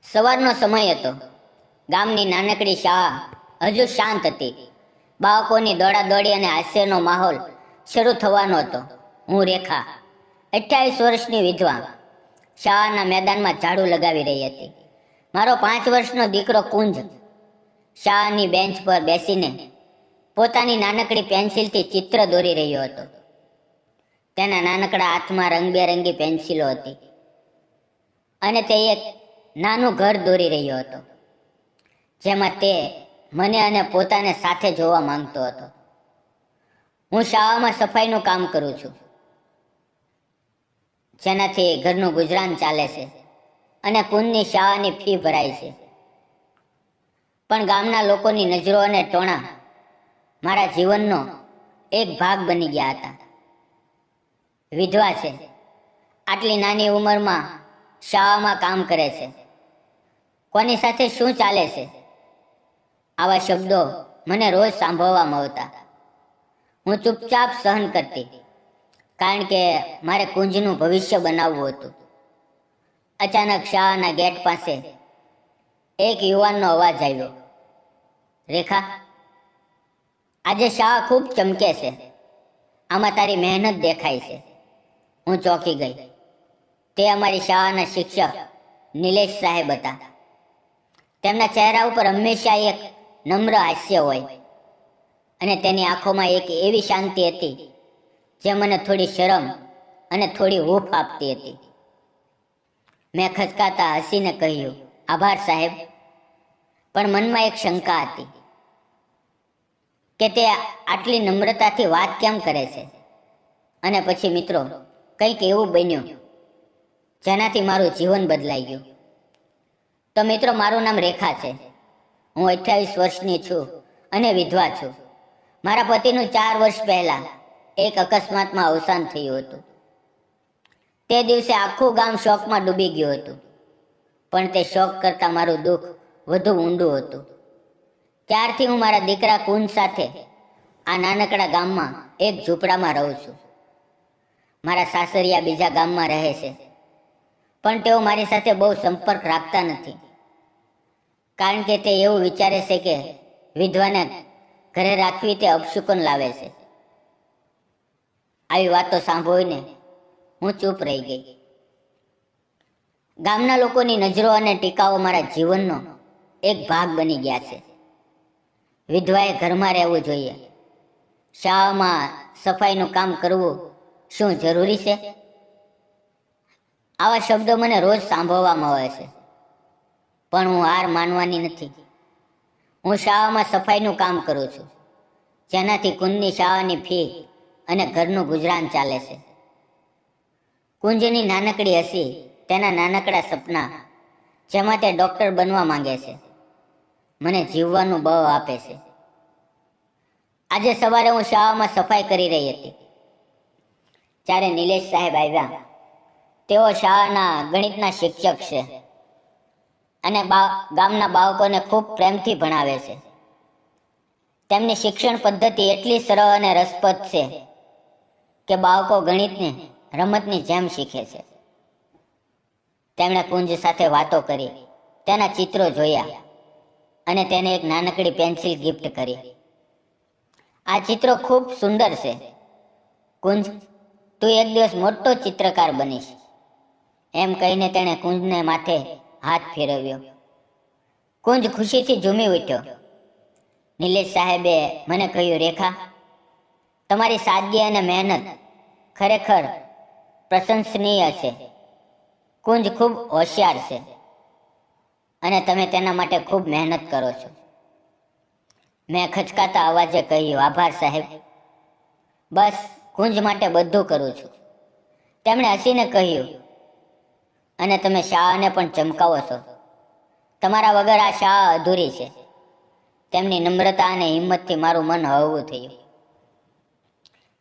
સવારનો સમય હતો. ગામની નાનકડી શાળા હજુ શાંત હતી. બાળકોની દોડાદોડી અને હાસ્યનો માહોલ શરૂ થવાનો હતો. હું રેખા, 28 વર્ષની વિધવા, શાળાના મેદાનમાં ઝાડુ લગાવી રહી હતી. મારો 5 વર્ષનો દીકરો કુંજ શાળાની બેન્ચ પર બેસીને પોતાની નાનકડી પેન્સિલથી ચિત્ર દોરી રહ્યો હતો. તેના નાનકડા હાથમાં રંગબેરંગી પેન્સિલો હતી અને તે એક નાનું ઘર દોરી રહ્યો હતો, જેમાં તે મને અને પોતાને સાથે જોવા માંગતો હતો. હું શાળામાં સફાઈનું કામ કરું છું, જેનાથી ઘરનું ગુજરાન ચાલે છે અને કુંજની શાળાની ફી ભરાય છે. પણ ગામના લોકોની નજરો અને ટોણા મારા જીવનનો એક ભાગ બની ગયા હતા. વિધવા છે, આટલી નાની ઉંમરમાં શાળામાં કામ કરે છે, કોની સાથે શું ચાલે છે, આવા શબ્દો મને રોજ સાંભળવા મળતા. હું ચૂપચાપ સહન કરતી, કારણ કે મારે કુંજનું ભવિષ્ય બનાવવું હતું. અચાનક શાળાના ગેટ પાસે એક યુવાનનો અવાજ આવ્યો. રેખા, આજે શાળા ખૂબ ચમકે છે, આમાં તારી મહેનત દેખાય છે. હું ચોંકી ગઈ. તે અમારી શાળાના શિક્ષક નિલેશ સાહેબ હતા. તેમના ચહેરા ઉપર હંમેશા એક નમ્ર હાસ્ય હોય અને તેની આંખોમાં એક એવી શાંતિ હતી જે મને થોડી શરમ અને થોડી હૂંફ આપતી હતી. મેં ખચકાતા હસીને કહ્યું, આભાર સાહેબ. પણ મનમાં એક શંકા હતી કે તે આટલી નમ્રતાથી વાત કેમ કરે છે. અને પછી મિત્રો, કંઈક એવું બન્યું જેનાથી મારું જીવન બદલાઈ ગયું. તો મિત્રો, મારું નામ રેખા છે. હું 28 વર્ષની છું અને વિધવા છું. મારા પતિનું 4 વર્ષ પહેલા એક અકસ્માતમાં અવસાન થયું હતું. તે દિવસે આખું ગામ શોકમાં ડૂબી ગયું હતું, પણ તે શોક કરતાં મારું દુઃખ વધુ ઊંડું હતું. ત્યારથી હું મારા દીકરા કુંજ સાથે આ નાનકડા ગામમાં એક ઝૂંપડામાં રહું છું. મારા સાસરિયા બીજા ગામમાં રહે છે, પણ તેઓ મારી સાથે બહુ સંપર્ક રાખતા નથી, કારણ કે તે એવું વિચારે છે કે વિધવાને ઘરે રાખવી તે અપશુકન લાવે છે. આવી વાતો સાંભળીને હું ચૂપ રહી ગઈ. ગામના લોકોની નજરો અને ટીકાઓ મારા જીવનનો એક ભાગ બની ગયા છે. વિધવાએ ઘરમાં રહેવું જોઈએ, શાળામાં સફાઈનું કામ કરવું શું જરૂરી છે? આવા શબ્દો મને રોજ સાંભળવામાં આવે છે, પણ હું હાર માનવાની નથી. હું શાળામાં સફાઈનું કામ કરું છું, જેનાથી કુંજની શાળાની ફી અને ઘરનું ગુજરાન ચાલે છે. કુંજની નાનકડી હસી, તેના નાનકડા સપના, જેમાં તે ડૉક્ટર બનવા માંગે છે, મને જીવવાનું બળ આપે છે. આજે સવારે હું શાળામાં સફાઈ કરી રહી હતી જ્યારે નિલેશ સાહેબ આવ્યા. તેઓ શાળાના ગણિતના શિક્ષક છે અને ગામના બાળકોને ખૂબ પ્રેમથી ભણાવે છે. તેમની શિક્ષણ પદ્ધતિ એટલી સરળ અને રસપ્રદ છે કે બાળકો ગણિતને રમતની જેમ શીખે છે. તેમણે કુંજ સાથે વાતો કરી, તેના ચિત્રો જોયા અને તેને એક નાનકડી પેન્સિલ ગિફ્ટ કરી. આ ચિત્રો ખૂબ સુંદર છે કુંજ, તું એક દિવસ મોટો ચિત્રકાર બનીશ, એમ કહીને તેણે કુંજને માથે હાથ ફેરવ્યો. કુંજ ખુશીથી ઝૂમી ઉઠ્યો. નિલેશ સાહેબે મને કહ્યું, રેખા, તમારી સાદગી અને મહેનત ખરેખર પ્રશંસનીય છે. કુંજ ખૂબ હોશિયાર છે અને તમે તેના માટે ખૂબ મહેનત કરો છો. મેં ખચકાતા અવાજે કહ્યું, આભાર સાહેબ. બસ કુંજ માટે બધું કરું છું. તેમણે હસીને કહ્યું, અને તમે શાળાને પણ ચમકાવો છો. તમારા વગર આ શાળા અધૂરી છે. તેમની નમ્રતા અને હિંમતથી મારું મન હળવું થયું.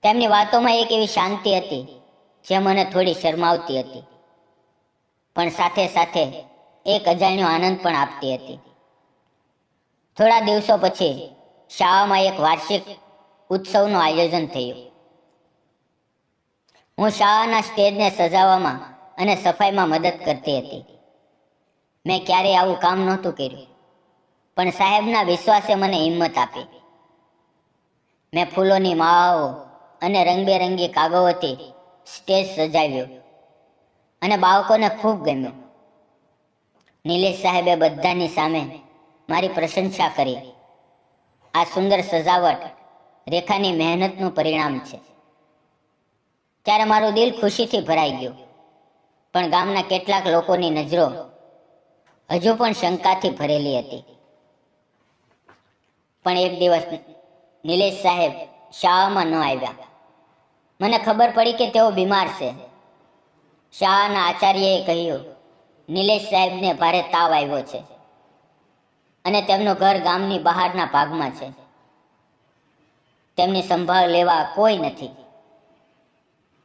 તેમની વાતોમાં એક એવી શાંતિ હતી જે મને થોડી શરમાવતી હતી, પણ સાથે સાથે એક અજાણ્યો આનંદ પણ આપતી હતી. થોડા દિવસો પછી શાળામાં એક વાર્ષિક ઉત્સવનું આયોજન થયું. હું શાળાના સ્ટેજને સજાવવામાં અને સફાઈમાં મદદ કરતી હતી. મેં ક્યારેય આવું કામ નહોતું કર્યું, પણ સાહેબના વિશ્વાસે મને હિંમત આપી. મેં ફૂલોની માળાઓ અને રંગબેરંગી કાગળોથી સ્ટેજ સજાવ્યું અને બાળકોને ખૂબ ગમ્યું. નિલેશ સાહેબે બધાની સામે મારી પ્રશંસા કરી. આ સુંદર સજાવટ રેખાની મહેનતનું પરિણામ છે. ત્યારે મારું દિલ ખુશીથી ભરાઈ ગયું, પણ ગામના કેટલાક લોકોની નજરો હજુ પણ શંકાથી ભરેલી હતી. પણ એક દિવસ નિલેશ સાહેબ શાળામાં ન આવ્યા. મને ખબર પડી કે તેઓ બીમાર છે. શાળાના આચાર્યએ કહ્યું, નિલેશ સાહેબને ભારે તાવ આવ્યો છે અને તેમનું ઘર ગામની બહારના ભાગમાં છે. તેમની સંભાળ લેવા કોઈ નથી.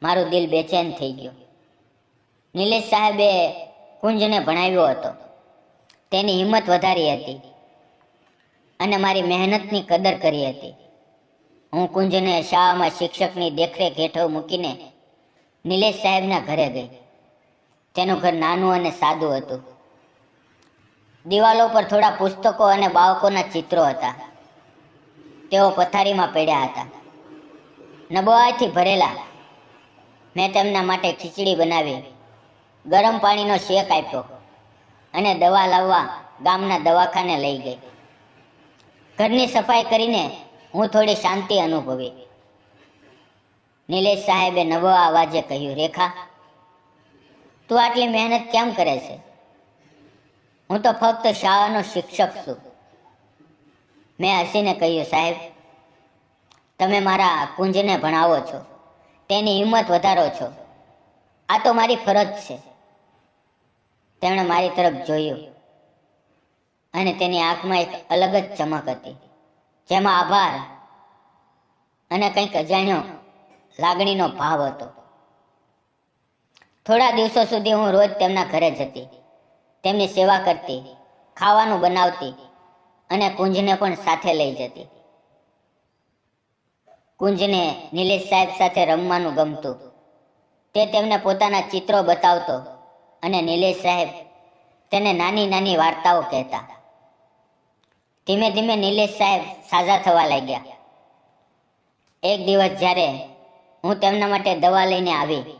મારું દિલ બેચેન થઈ ગયું. નિલેશ સાહેબે કુંજને ભણાવ્યો હતો, તેની હિંમત વધારી હતી અને મારી મહેનતની કદર કરી હતી. હું કુંજને શાળામાં શિક્ષકની દેખરેખ હેઠળ મૂકીને નિલેશ સાહેબના ઘરે ગઈ. તેનું ઘર નાનું અને સાદું હતું. દિવાલો પર થોડા પુસ્તકો અને બાળકોના ચિત્રો હતા. તેઓ પથારીમાં પડ્યા હતા, નબળાઈથી ભરેલા. મેં તેમના માટે ખીચડી બનાવી, ગરમ પાણીનો શેક આપ્યો અને દવા લાવવા ગામના દવાખાને લઈ ગઈ. ઘરની સફાઈ કરીને હું થોડી શાંતિ અનુભવી. નિલેશ સાહેબે નબળા અવાજે કહ્યું, રેખા, તું આટલી મહેનત કેમ કરે છે? હું તો ફક્ત શાળાનો શિક્ષક છું. મેં હસીને કહ્યું, સાહેબ, તમે મારા કુંજને ભણાવો છો, તેની હિંમત વધારો છો. આ તો મારી ફરજ છે. તેમણે મારી તરફ જોયું અને તેની આંખમાં એક અલગ જ ચમક હતી, જેમાં આભાર અને કંઈક અજાણ્યો લાગણીનો ભાવ હતો. થોડા દિવસો સુધી હું રોજ તેમના ઘરે જતી, તેમની સેવા કરતી, ખાવાનું બનાવતી અને કુંજને પણ સાથે લઈ જતી. કુંજને નિલેશ સાહેબ સાથે રમવાનું ગમતું. તે તેમને પોતાના ચિત્રો બતાવતો અને નિલેશ સાહેબ તેને નાની નાની વાર્તાઓ કહેતા. ધીમે ધીમે નિલેશ સાહેબ સાજા થવા લાગ્યા. એક દિવસ જ્યારે હું તેમના માટે દવા લઈને આવી,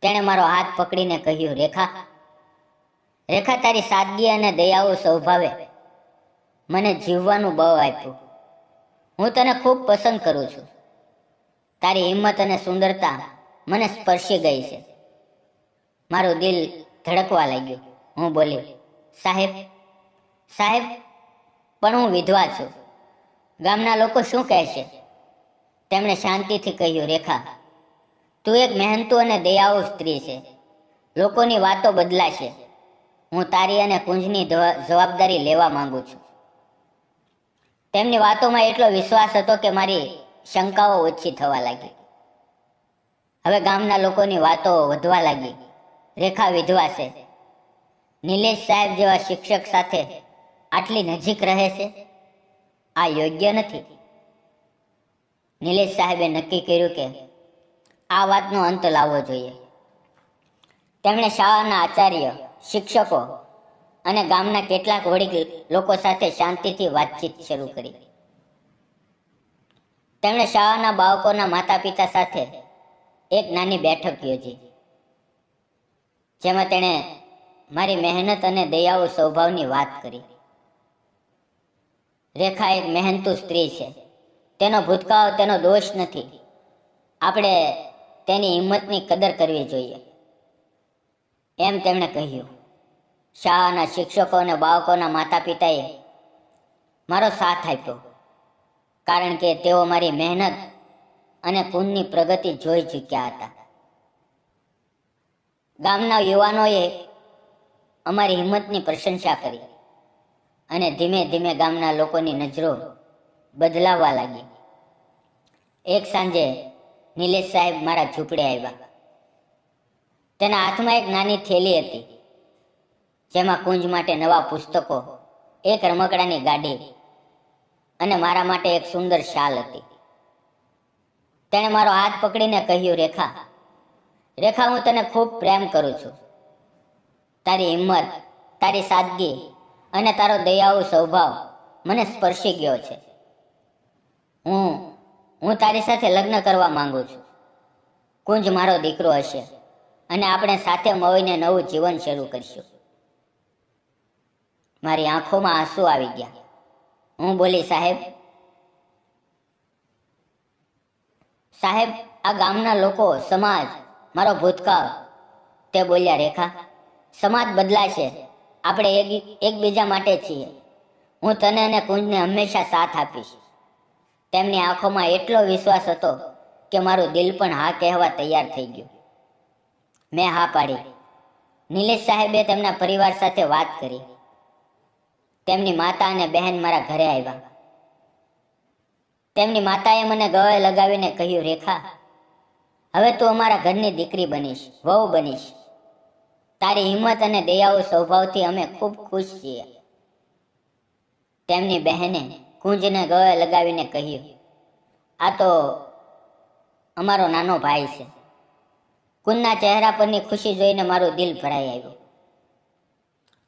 તેણે મારો હાથ પકડીને કહ્યું, રેખા, રેખા, તારી સાદગી અને દયાળુ સ્વભાવે મને જીવવાનું બળ આપ્યું. હું તને ખૂબ પસંદ કરું છું. તારી હિંમત અને સુંદરતા મને સ્પર્શી ગઈ છે. મારું દિલ ધડકવા લાગ્યું. હું બોલી, સાહેબ, સાહેબ, પણ હું વિધવા છું. ગામના લોકો શું કહેશે? તેમણે શાંતિથી કહ્યું, રેખા, તું એક મહેનતુ અને દયાળુ સ્ત્રી છે. લોકોની વાતો બદલાશે. હું તારી અને કુંજની જવાબદારી લેવા માંગુ છું. તેમની વાતોમાં એટલો વિશ્વાસ હતો કે મારી શંકાઓ ઓછી થવા લાગી. હવે ગામના લોકોની વાતો વધવા લાગી. રેખા વિધવા છે. નિલેશ સાહેબ જેવા શિક્ષક સાથે આટલી નજીક રહે છે. આ યોગ્ય નથી. નિલેશ સાહેબે નક્કી કર્યું કે આ વાતનો અંત લાવવો જોઈએ. તેમણે શાળાના આચાર્ય, શિક્ષકો અને ગામના કેટલાક વડીલ લોકો સાથે શાંતિથી વાતચીત શરૂ કરી. તેમણે શાળાના બાળકોના માતા પિતા સાથે એક નાની બેઠક યોજી, જેમાં તેણે મારી મહેનત અને દયાળુ સ્વભાવની વાત કરી. રેખા એક મહેનતુ સ્ત્રી છે. તેનો ભૂતકાળ તેનો દોષ નથી. આપણે તેની હિંમતની કદર કરવી જોઈએ, એમ તેમણે કહ્યું. શાળાના શિક્ષકો અને બાળકોના માતા પિતાએ મારો સાથ આપ્યો, કારણ કે તેઓ મારી મહેનત અને કુંજની પ્રગતિ જોઈ ચૂક્યા હતા. ગામના યુવાનોએ અમારી હિંમતની પ્રશંસા કરી અને ધીમે ધીમે ગામના લોકોની નજરો બદલાવા લાગી. એક સાંજે નિલેશ સાહેબ મારા ઝૂંપડે આવ્યા. તેના હાથમાં એક નાની થેલી હતી, જેમાં કુંજ માટે નવા પુસ્તકો, એક રમકડાની ગાડી અને મારા માટે એક સુંદર શાલ હતી. તેણે મારો હાથ પકડીને કહ્યું, રેખા, રેખા, હું તને ખૂબ પ્રેમ કરું છું. તારી હિંમત, તારી સાદગી અને તારો દયાળુ સ્વભાવ મને સ્પર્શી ગયો છે. હું તારી સાથે લગ્ન કરવા માંગુ છું. કુંજ મારો દીકરો હશે અને આપણે સાથે મળીને નવું જીવન શરૂ કરશું. મારી આંખોમાં આંસુ આવી ગયા. હું બોલી, સાહેબ, આ ગામના લોકો, સમાજ, મારો ભૂતકાળ. તે બોલ્યા, રેખા, સમાજ બદલાશે, આપણે એકબીજા માટે છીએ. હું તને અને કુંજને હંમેશા સાથ આપીશ. તેમની આંખોમાં એટલો વિશ્વાસ હતો કે મારું દિલ પણ હા કહેવા તૈયાર થઈ ગયું. મેં હા પાડી. નિલેશ સાહેબે તેમના પરિવાર સાથે વાત કરી. તેમની માતા અને બહેન મારા ઘરે આવ્યા. તેમની માતાએ મને ગળે લગાવીને કહ્યું, રેખા, હવે તું અમારા ઘરની દીકરી બનીશ, વહુ બનીશ. તારી હિંમત અને દયાળુ સ્વભાવથી અમે ખૂબ ખુશ છીએ. તેમની બહેને કુંજને ગળે લગાવીને કહ્યું, આ તો અમારો નાનો ભાઈ છે. કુંજના ચહેરા પરની ખુશી જોઈને મારું દિલ ભરાઈ આવ્યું.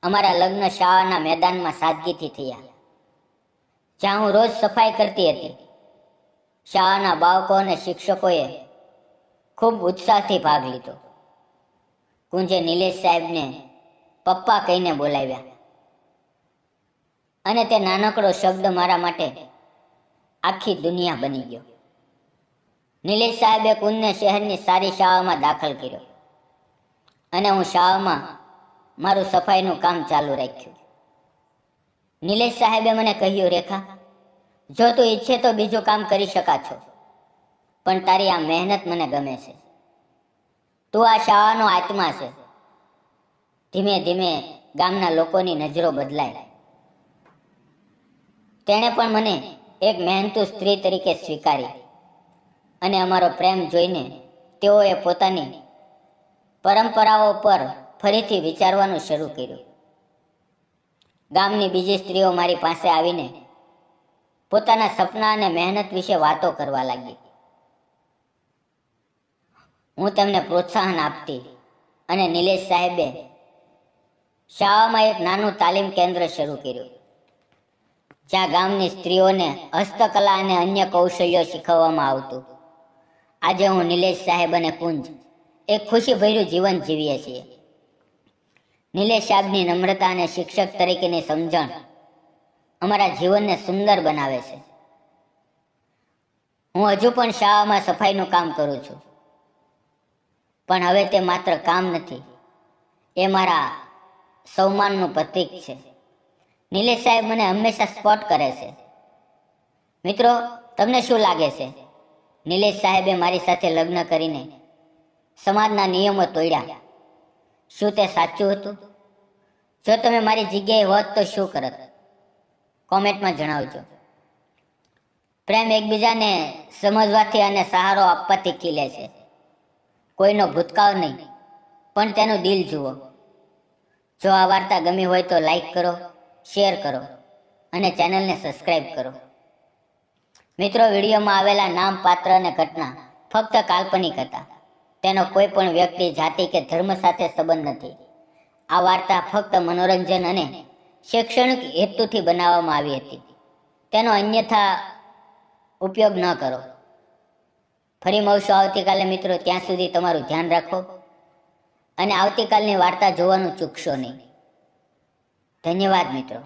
અમારા લગ્ન શાળાના મેદાનમાં સાદગીથી થયા, જ્યાં હું રોજ સફાઈ કરતી હતી. શાળાના બાળકો અને શિક્ષકોએ ખૂબ ઉત્સાહથી ભાગ લીધો. કુંજે નિલેશ સાહેબને પપ્પા કહીને બોલાવ્યા અને તે નાનકડો શબ્દ મારા માટે આખી દુનિયા બની ગયો. નિલેશ સાહેબે કુંજને શહેરની સારી શાળામાં દાખલ કર્યો અને હું શાળામાં મારું સફાઈનું કામ ચાલુ રાખ્યું. નિલેશ સાહેબે મને કહ્યું, રેખા, જો તું ઈચ્છે તો બીજું કામ કરી શકા છો, પણ તારી આ મહેનત મને ગમે છે. તું આ શાળાનો આત્મા છે. ધીમે ધીમે ગામના લોકોની નજરો બદલાય. તેણે પણ મને એક મહેનતુ સ્ત્રી તરીકે સ્વીકારી અને અમારો પ્રેમ જોઈને તેઓએ પોતાની પરંપરાઓ પર ફરીથી વિચારવાનું શરૂ કર્યું. ગામની બીજી સ્ત્રીઓ મારી પાસે આવીને પોતાના સપના અને મહેનત વિશે વાતો કરવા લાગી. હું તેમને પ્રોત્સાહન આપતી અને નિલેશ સાહેબે શાળામાં એક નાનું તાલીમ કેન્દ્ર શરૂ કર્યું, જ્યાં ગામની સ્ત્રીઓને હસ્તકલા અને અન્ય કૌશલ્યો શીખવવામાં આવતું. આજે હું, નિલેશ સાહેબ અને કુંજ એક ખુશીભર્યું જીવન જીવીએ છીએ. નિલેશ સાહેબની નમ્રતા અને શિક્ષક તરીકેની સમજણ અમારા જીવનને સુંદર બનાવે છે. હું હજુ પણ શાળામાં સફાઈનું કામ કરું છું, પણ હવે તે માત્ર કામ નથી, એ મારા સન્માનનું પ્રતીક છે. નિલેશ સાહેબ મને હંમેશા સપોર્ટ કરે છે. મિત્રો, તમને શું લાગે છે? નિલેશ સાહેબે મારી સાથે લગ્ન કરીને સમાજના નિયમો તોડ્યા. શું તે સાચું હતું? જો તમે મારી જગ્યાએ હોત તો શું કરત? કોમેન્ટમાં જણાવજો. પ્રેમ એકબીજાને સમજવાથી અને સહારો આપવાથી ખીલે છે. કોઈનો ભૂતકાળ નહીં, પણ તેનું દિલ જુઓ. જો આ વાર્તા ગમી હોય તો લાઈક કરો, શેર કરો અને ચેનલને સબસ્ક્રાઈબ કરો. મિત્રો, વિડીયોમાં આવેલા નામ, પાત્ર અને ઘટના ફક્ત કાલ્પનિક હતા. તેનો કોઈ પણ વ્યક્તિ, જાતિ કે ધર્મ સાથે સંબંધ નથી. આ વાર્તા ફક્ત મનોરંજન અને શૈક્ષણિક હેતુથી બનાવવામાં આવી હતી. તેનો અન્યથા ઉપયોગ ન કરો. ફરી મળશું આવતીકાલે મિત્રો. ત્યાં સુધી તમારું ધ્યાન રાખો અને આવતીકાલની વાર્તા જોવાનું ચૂકશો નહીં. ધન્યવાદ મિત્રો.